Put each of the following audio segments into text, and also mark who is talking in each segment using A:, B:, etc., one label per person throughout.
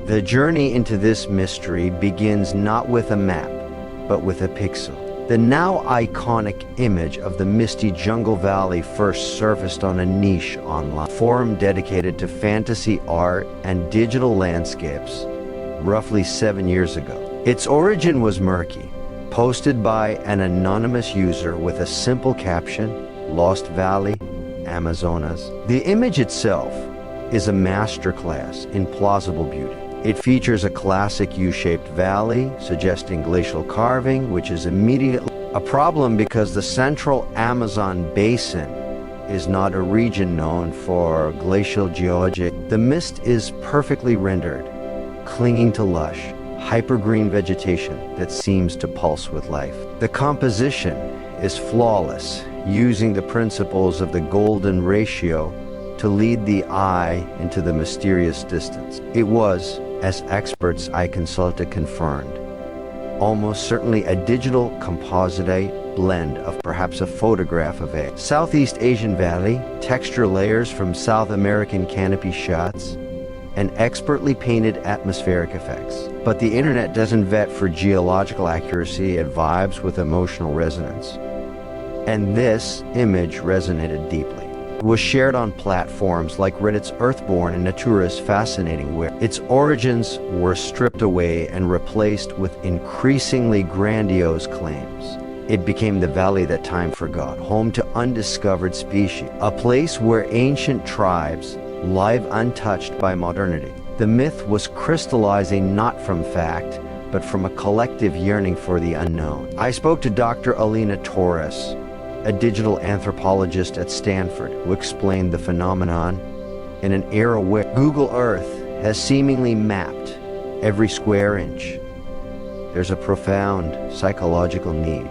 A: The journey into this mystery begins not with a map, but with a pixel. The now iconic image of the misty Jungle Valley first surfaced on a niche online forum dedicated to fantasy art and digital landscapes roughly 7 years ago. Its origin was murky, posted by an anonymous user with a simple caption, "Lost Valley, Amazonas." The image itself is a masterclass in plausible beauty. It features a classic U-shaped valley, suggesting glacial carving, which is immediately a problem because the central Amazon basin is not a region known for glacial geology. The mist is perfectly rendered, clinging to lush, hypergreen vegetation that seems to pulse with life. The composition is flawless, using the principles of the golden ratio to lead the eye into the mysterious distance. It was, as experts I consulted confirmed, almost certainly a digital composite blend of perhaps a photograph of a Southeast Asian valley, texture layers from South American canopy shots, and expertly painted atmospheric effects. But the internet doesn't vet for geological accuracy, it vibes with emotional resonance. And this image resonated deeply. It was shared on platforms like Reddit's Earthborn and Natura's Fascinating, where its origins were stripped away and replaced with increasingly grandiose claims. It became the valley that time forgot, home to undiscovered species, a place where ancient tribes live untouched by modernity. The myth was crystallizing not from fact, but from a collective yearning for the unknown. I spoke to Dr. Alina Torres, a digital anthropologist at Stanford, who explained the phenomenon in an era where Google Earth has seemingly mapped every square inch. There's a profound psychological need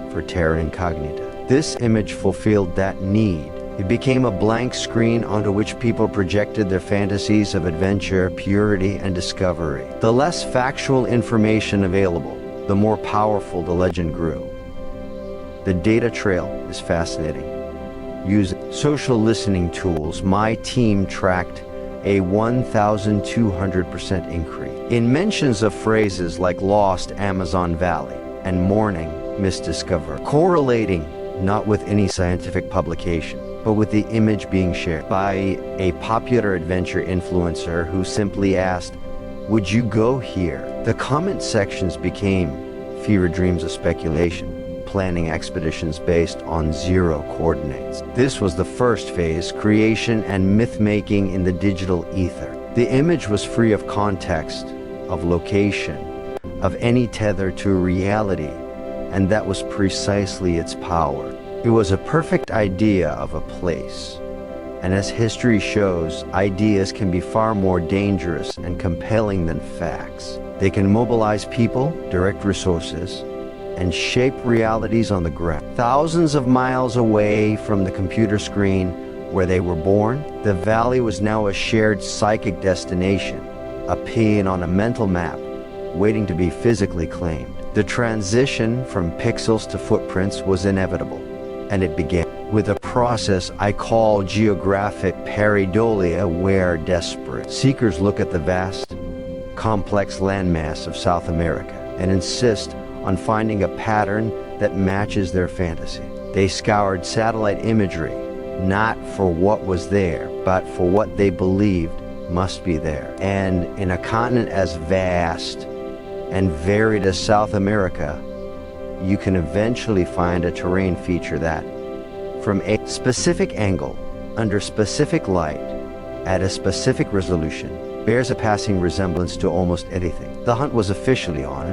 A: for terra incognita. This image fulfilled that need. It became a blank screen onto which people projected their fantasies of adventure, purity, and discovery. The less factual information available, the more powerful the legend grew. The data trail is fascinating. Using social listening tools, my team tracked a 1,200% increase in mentions of phrases like lost Amazon Valley and morning misdiscovered, correlating not with any scientific publication, but with the image being shared by a popular adventure influencer who simply asked, "Would you go here?" The comment sections became fever dreams of speculation, planning expeditions based on zero coordinates. This was the first phase, creation and myth-making in the digital ether. The image was free of context, of location, of any tether to reality, and that was precisely its power. It was a perfect idea of a place. And as history shows, ideas can be far more dangerous and compelling than facts. They can mobilize people, direct resources, and shape realities on the ground. Thousands of miles away from the computer screen where they were born, the valley was now a shared psychic destination, a pin on a mental map, waiting to be physically claimed. The transition from pixels to footprints was inevitable, and it began with a process I call geographic pareidolia, where desperate seekers look at the vast, complex landmass of South America and insist on finding a pattern that matches their fantasy. They scoured satellite imagery, not for what was there, but for what they believed must be there. And in a continent as vast and varied as South America, you can eventually find a terrain feature that, from a specific angle, under specific light, at a specific resolution, bears a passing resemblance to almost anything. The hunt was officially on,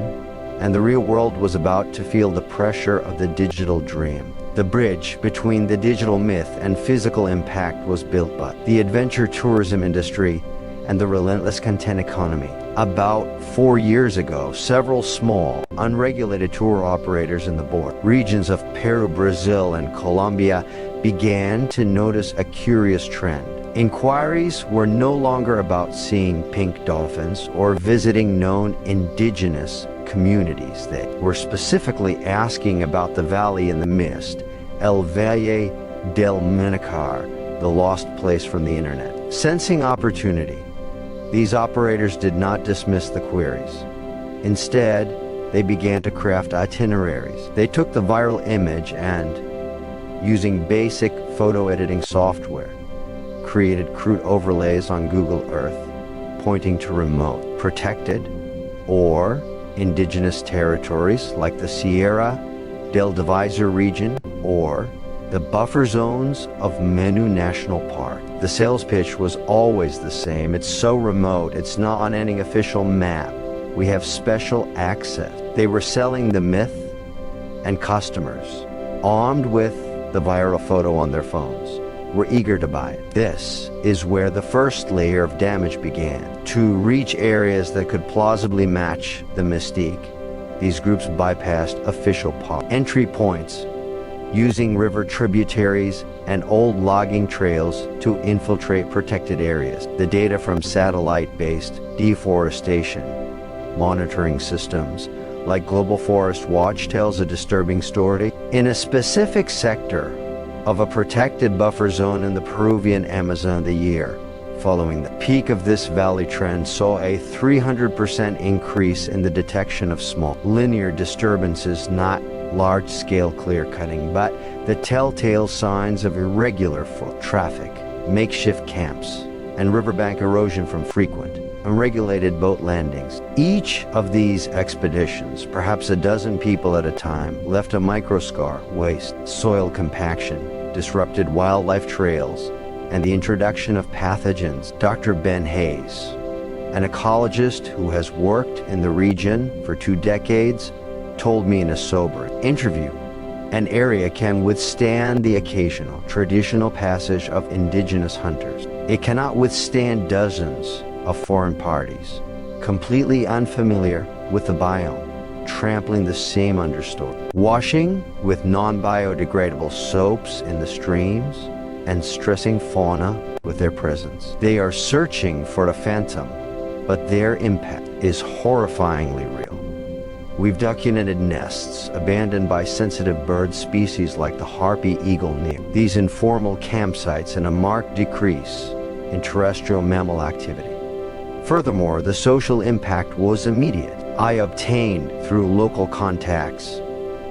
A: and the real world was about to feel the pressure of the digital dream. The bridge between the digital myth and physical impact was built by the adventure tourism industry and the relentless content economy. About 4 years ago, several small, unregulated tour operators in the border regions of Peru, Brazil, and Colombia began to notice a curious trend. Inquiries were no longer about seeing pink dolphins or visiting known indigenous communities. They were specifically asking about the valley in the mist, El Valle del Minicar, the lost place from the internet. Sensing opportunity, These operators did not dismiss the queries. Instead, they began to craft itineraries. They took the viral image and, using basic photo editing software, created crude overlays on Google Earth, pointing to remote, protected, or indigenous territories like the Sierra del Divisor region or the buffer zones of Menu National Park. The sales pitch was always the same. It's so remote, it's not on any official map. We have special access. They were selling the myth, and customers, armed with the viral photo on their phones, were eager to buy it. This is where the first layer of damage began. To reach areas that could plausibly match the mystique, these groups bypassed official entry points, using river tributaries and old logging trails to infiltrate protected areas. The data from satellite-based deforestation monitoring systems like Global Forest Watch tells a disturbing story. In a specific sector of a protected buffer zone in the Peruvian Amazon, the year following the peak of this valley trend saw a 300% increase in the detection of small linear disturbances, not large-scale clear-cutting, but the telltale signs of irregular foot traffic, makeshift camps, and riverbank erosion from frequent, unregulated boat landings. Each of these expeditions, perhaps a dozen people at a time, left a microscar: waste, soil compaction, disrupted wildlife trails, and the introduction of pathogens. Dr. Ben Hayes, an ecologist who has worked in the region for 2 decades, told me in a sober interview, an area can withstand the occasional traditional passage of indigenous hunters. It cannot withstand dozens of foreign parties, completely unfamiliar with the biome, trampling the same understory, washing with non-biodegradable soaps in the streams, and stressing fauna with their presence. They are searching for a phantom, but their impact is horrifyingly real. We've documented nests abandoned by sensitive bird species like the harpy eagle near these informal campsites, and a marked decrease in terrestrial mammal activity. Furthermore, the social impact was immediate. I obtained, through local contacts,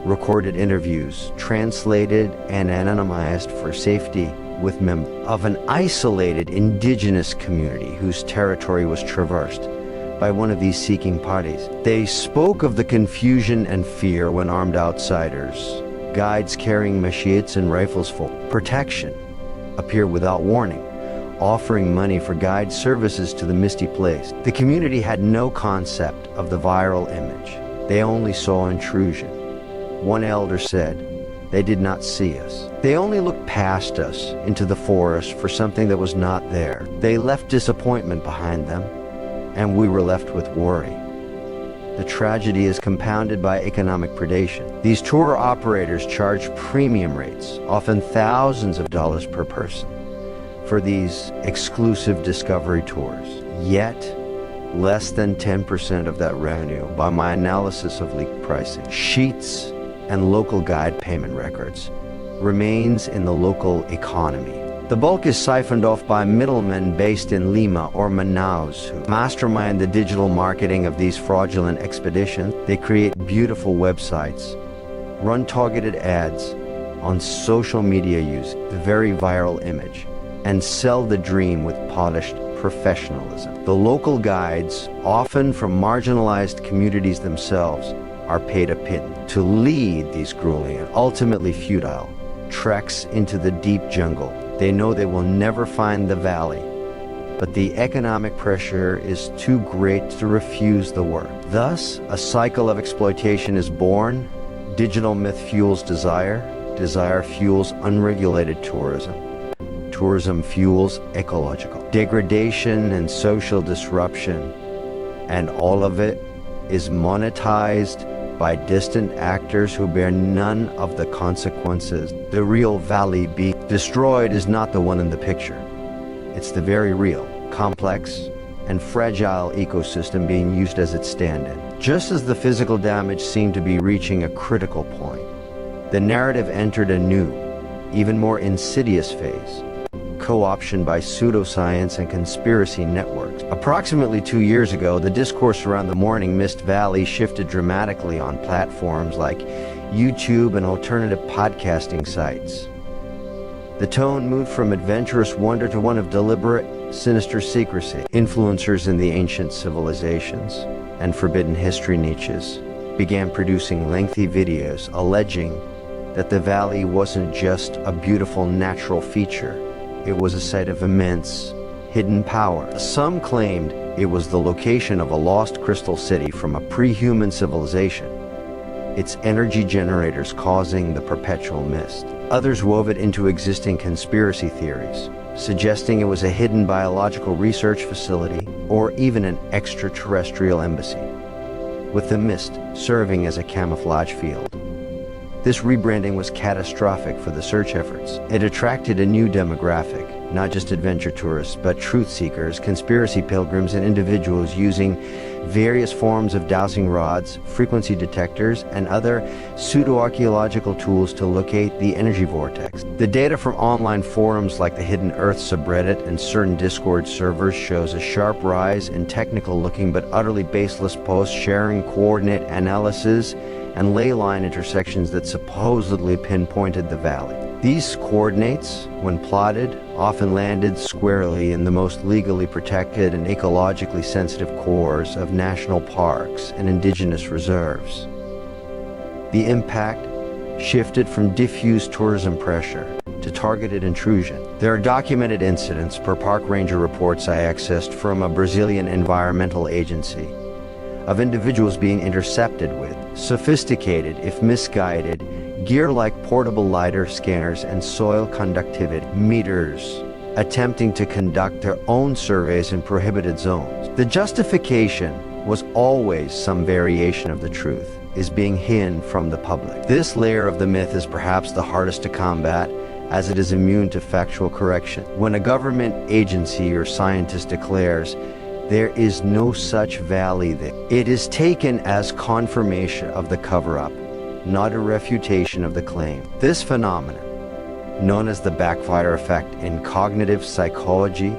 A: recorded interviews, translated and anonymized for safety, with members of an isolated indigenous community whose territory was traversed by one of these seeking parties. They spoke of the confusion and fear when armed outsiders, guides carrying machetes and rifles for protection, appear without warning, offering money for guide services to the misty place. The community had no concept of the viral image. They only saw intrusion. One elder said, "They did not see us. They only looked past us into the forest for something that was not there. They left disappointment behind them, and we were left with worry." The tragedy is compounded by economic predation. These tour operators charge premium rates, often thousands of dollars per person, for these exclusive discovery tours. Yet, less than 10% of that revenue, by my analysis of leaked pricing, sheets, and local guide payment records, remains in the local economy. The bulk is siphoned off by middlemen based in Lima or Manaus who mastermind the digital marketing of these fraudulent expeditions. They create beautiful websites, run targeted ads on social media using the very viral image, and sell the dream with polished professionalism. The local guides, often from marginalized communities themselves, are paid a pittance to lead these grueling and ultimately futile treks into the deep jungle. They know they will never find the valley, but the economic pressure is too great to refuse the work. Thus, a cycle of exploitation is born. Digital myth fuels desire, desire fuels unregulated tourism, tourism fuels ecological degradation and social disruption, and all of it is monetized by distant actors who bear none of the consequences. The real valley being destroyed is not the one in the picture. It's the very real, complex, and fragile ecosystem being used as its stand-in. Just as the physical damage seemed to be reaching a critical point, the narrative entered a new, even more insidious phase. co-option by pseudoscience and conspiracy networks. Approximately 2 years ago, the discourse around the Morning Mist Valley shifted dramatically on platforms like YouTube and alternative podcasting sites. The tone moved from adventurous wonder to one of deliberate, sinister secrecy. Influencers in the ancient civilizations and forbidden history niches began producing lengthy videos alleging that the valley wasn't just a beautiful natural feature, it was a site of immense, hidden power. Some claimed it was the location of a lost crystal city from a pre-human civilization, its energy generators causing the perpetual mist. Others wove it into existing conspiracy theories, suggesting it was a hidden biological research facility or even an extraterrestrial embassy, with the mist serving as a camouflage field. This rebranding was catastrophic for the search efforts. It attracted a new demographic, not just adventure tourists, but truth seekers, conspiracy pilgrims, and individuals using various forms of dowsing rods, frequency detectors, and other pseudo-archaeological tools to locate the energy vortex. The data from online forums like the Hidden Earth subreddit and certain Discord servers shows a sharp rise in technical-looking but utterly baseless posts sharing coordinate analysis and ley line intersections that supposedly pinpointed the valley. These coordinates, when plotted, often landed squarely in the most legally protected and ecologically sensitive cores of national parks and indigenous reserves. The impact shifted from diffuse tourism pressure to targeted intrusion. There are documented incidents, per park ranger reports I accessed from a Brazilian environmental agency, of individuals being intercepted with sophisticated, if misguided, gear like portable lidar scanners and soil conductivity meters, attempting to conduct their own surveys in prohibited zones. The justification was always some variation of the truth is being hidden from the public. This layer of the myth is perhaps the hardest to combat, as it is immune to factual correction. When a government agency or scientist declares there is no such valley there, it is taken as confirmation of the cover-up, not a refutation of the claim. This phenomenon, known as the backfire effect in cognitive psychology,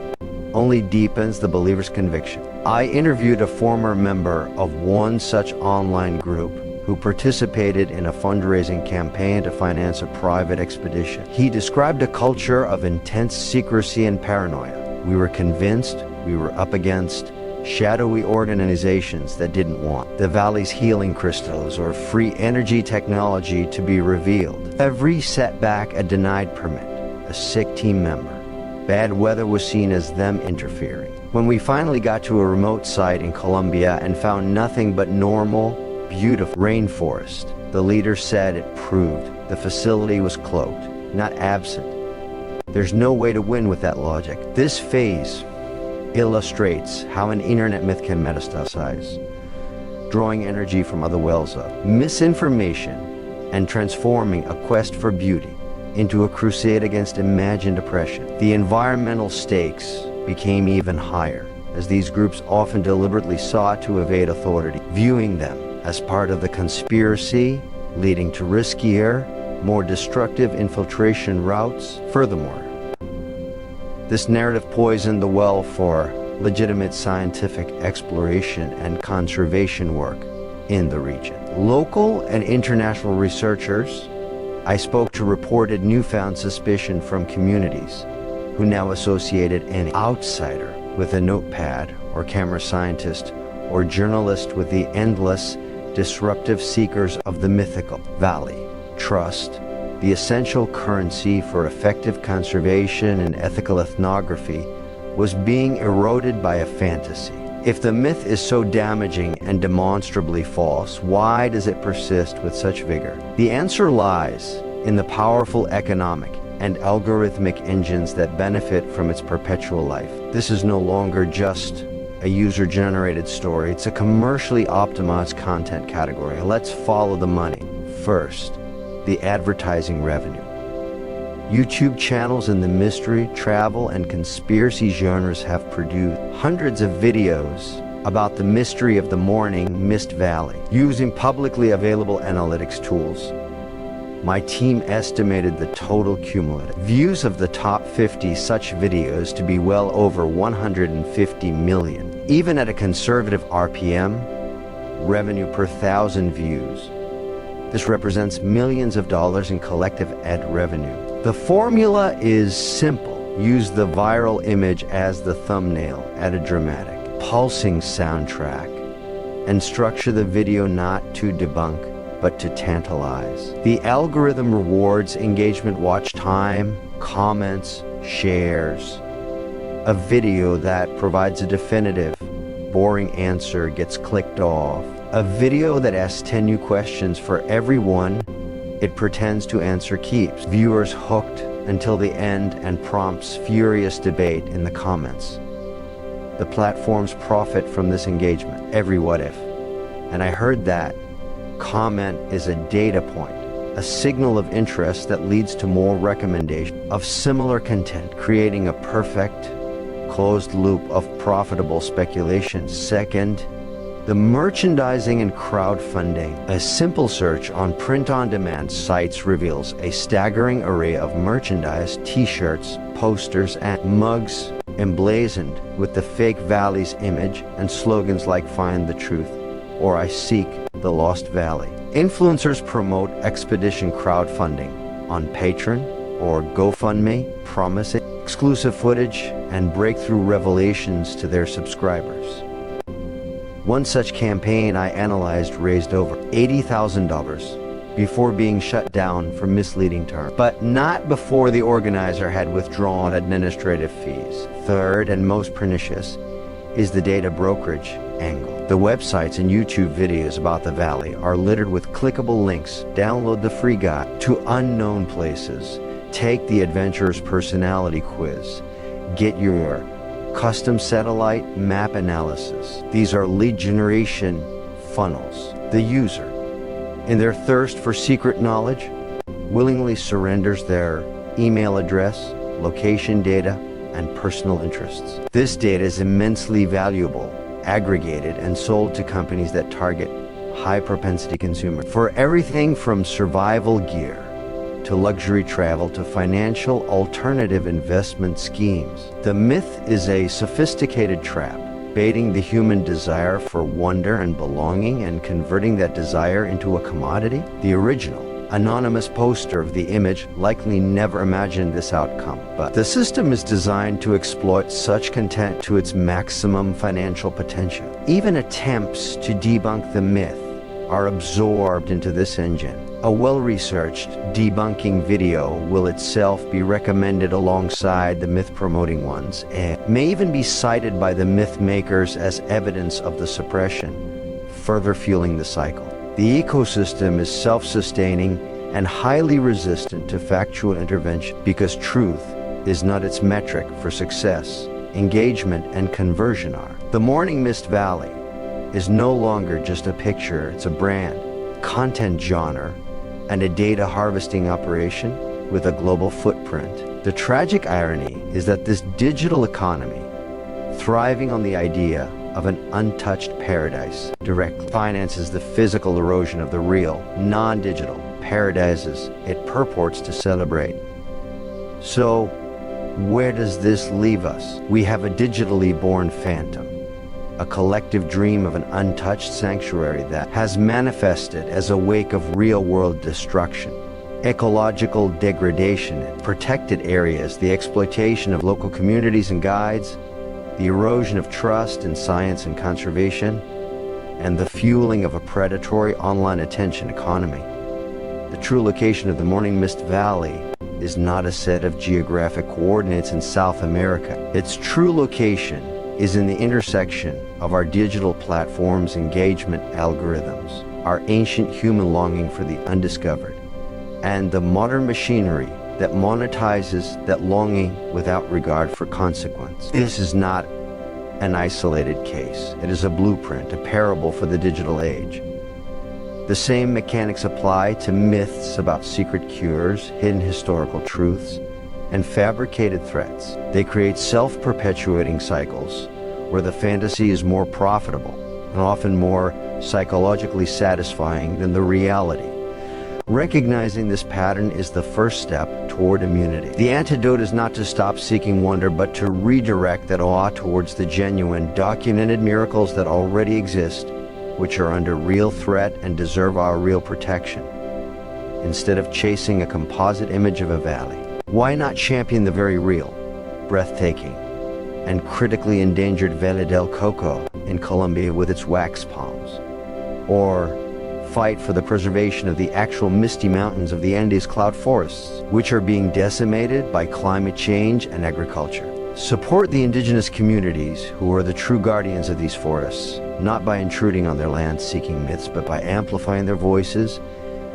A: only deepens the believer's conviction. I interviewed a former member of one such online group who participated in a fundraising campaign to finance a private expedition. He described a culture of intense secrecy and paranoia. We were convinced we were up against shadowy organizations that didn't want the valley's healing crystals or free energy technology to be revealed. Every setback a denied permit, a sick team member. Bad weather was seen as them interfering. When we finally got to a remote site in Colombia and found nothing but normal, beautiful rainforest, the leader said it proved the facility was cloaked, not absent. There's no way to win with that logic. This phase illustrates how an internet myth can metastasize, drawing energy from other wells of misinformation and transforming a quest for beauty into a crusade against imagined oppression. The environmental stakes became even higher, as these groups often deliberately sought to evade authority, viewing them as part of the conspiracy, leading to riskier, more destructive infiltration routes. Furthermore, this narrative poisoned the well for legitimate scientific exploration and conservation work in the region. Local and international researchers I spoke to reported newfound suspicion from communities who now associated any outsider with a notepad or camera scientist or journalist with the endless, disruptive seekers of the mythical valley. Trust, the essential currency for effective conservation and ethical ethnography, was being eroded by a fantasy. If the myth is so damaging and demonstrably false, why does it persist with such vigor? The answer lies in the powerful economic and algorithmic engines that benefit from its perpetual life. This is no longer just a user-generated story, it's a commercially optimized content category. Let's follow the money. First, the advertising revenue. YouTube channels in the mystery, travel, and conspiracy genres have produced hundreds of videos about the mystery of the Morning Mist Valley, using publicly available analytics tools. My team estimated the total cumulative views of the top 50 such videos to be well over 150 million. Even at a conservative RPM, revenue per 1,000 views, this represents millions of dollars in collective ad revenue. The formula is simple. Use the viral image as the thumbnail, add a dramatic, pulsing soundtrack, and structure the video not to debunk, but to tantalize. The algorithm rewards engagement, watch time, comments, shares. A video that provides a definitive, boring answer gets clicked off. A video that asks 10 new questions for every one it pretends to answer keeps viewers hooked until the end and prompts furious debate in the comments. The platforms profit from this engagement, every what if. And I heard that comment is a data point, a signal of interest that leads to more recommendation of similar content, creating a perfect closed loop of profitable speculation. Second, the merchandising and crowdfunding. A simple search on print-on-demand sites reveals a staggering array of merchandise, t-shirts, posters, and mugs emblazoned with the fake Valley's image and slogans like "Find the Truth" or "I Seek the Lost Valley." Influencers promote expedition crowdfunding on Patreon or GoFundMe, promising exclusive footage and breakthrough revelations to their subscribers. One such campaign I analyzed raised over $80,000 before being shut down for misleading terms, but not before the organizer had withdrawn administrative fees. Third, and most pernicious, is the data brokerage angle. The websites and YouTube videos about the Valley are littered with clickable links. Download the free guide to unknown places. Take the adventurer's personality quiz. Get your custom satellite map analysis. These are lead generation funnels. The user, in their thirst for secret knowledge, willingly surrenders their email address, location data, and personal interests. This data is immensely valuable, aggregated, and sold to companies that target high-propensity consumers. For everything from survival gear to luxury travel to financial alternative investment schemes. The myth is a sophisticated trap, baiting the human desire for wonder and belonging and converting that desire into a commodity. The original, anonymous poster of the image likely never imagined this outcome, but the system is designed to exploit such content to its maximum financial potential. Even attempts to debunk the myth are absorbed into this engine. A well-researched debunking video will itself be recommended alongside the myth-promoting ones, and may even be cited by the myth makers as evidence of the suppression, further fueling the cycle. The ecosystem is self-sustaining and highly resistant to factual intervention because truth is not its metric for success. Engagement and conversion are. The Morning Mist Valley is no longer just a picture, it's a brand, content genre, and a data harvesting operation with a global footprint. The tragic irony is that this digital economy, thriving on the idea of an untouched paradise, directly finances the physical erosion of the real, non-digital paradises it purports to celebrate. So, where does this leave us? We have a digitally born phantom, a collective dream of an untouched sanctuary that has manifested as a wake of real-world destruction, ecological degradation in protected areas, the exploitation of local communities and guides, the erosion of trust in science and conservation, and the fueling of a predatory online attention economy. The true location of the Morning Mist Valley is not a set of geographic coordinates in South America. Its true location is in the intersection of our digital platforms' engagement algorithms, our ancient human longing for the undiscovered, and the modern machinery that monetizes that longing without regard for consequence. This is not an isolated case. It is a blueprint, a parable for the digital age. The same mechanics apply to myths about secret cures, hidden historical truths, and fabricated threats. They create self-perpetuating cycles where the fantasy is more profitable and often more psychologically satisfying than the reality. Recognizing this pattern is the first step toward immunity. The antidote is not to stop seeking wonder, but to redirect that awe towards the genuine, documented miracles that already exist, which are under real threat and deserve our real protection. Instead of chasing a composite image of a valley, why not champion the very real, breathtaking, and critically endangered Valle del Coco in Colombia with its wax palms? Or fight for the preservation of the actual misty mountains of the Andes cloud forests, which are being decimated by climate change and agriculture. Support the indigenous communities who are the true guardians of these forests, not by intruding on their land seeking myths, but by amplifying their voices,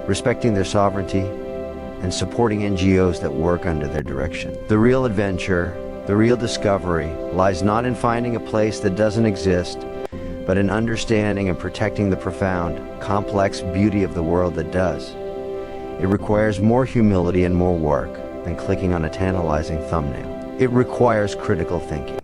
A: respecting their sovereignty, and supporting NGOs that work under their direction. The real adventure, the real discovery, lies not in finding a place that doesn't exist, but in understanding and protecting the profound, complex beauty of the world that does. It requires more humility and more work than clicking on a tantalizing thumbnail. It requires critical thinking.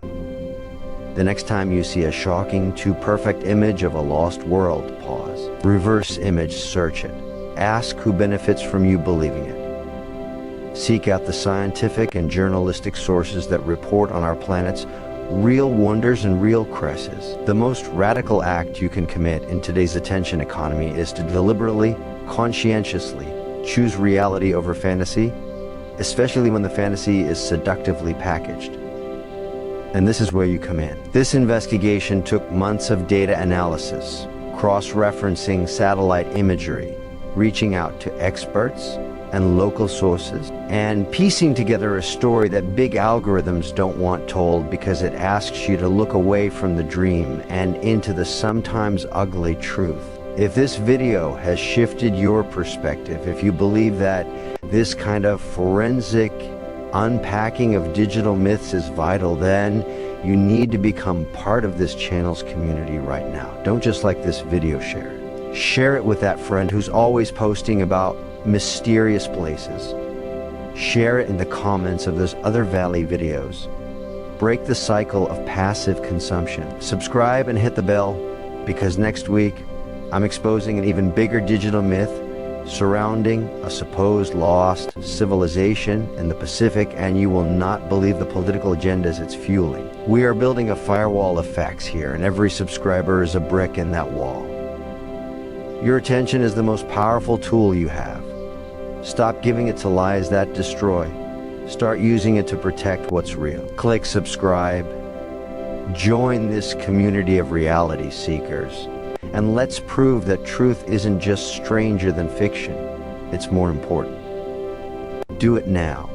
A: The next time you see a shocking, too perfect image of a lost world, pause. Reverse image search it. Ask who benefits from you believing it. Seek out the scientific and journalistic sources that report on our planet's real wonders and real crises. The most radical act you can commit in today's attention economy is to deliberately, conscientiously choose reality over fantasy, especially when the fantasy is seductively packaged. And this is where you come in. This investigation took months of data analysis, cross-referencing satellite imagery, reaching out to experts and local sources, and piecing together a story that big algorithms don't want told because it asks you to look away from the dream and into the sometimes ugly truth. If this video has shifted your perspective, if you believe that this kind of forensic unpacking of digital myths is vital, then you need to become part of this channel's community right now. Don't just like this video, share it. Share it with that friend who's always posting about mysterious places. Share it in the comments of those other valley videos. Break the cycle of passive consumption. Subscribe and hit the bell, because next week I'm exposing an even bigger digital myth surrounding a supposed lost civilization in the Pacific, and you will not believe the political agendas it's fueling. We are building a firewall of facts here, and every subscriber is a brick in that wall. Your attention is the most powerful tool you have. Stop giving it to lies that destroy. Start using it to protect what's real. Click subscribe. Join this community of reality seekers. And let's prove that truth isn't just stranger than fiction. It's more important. Do it now.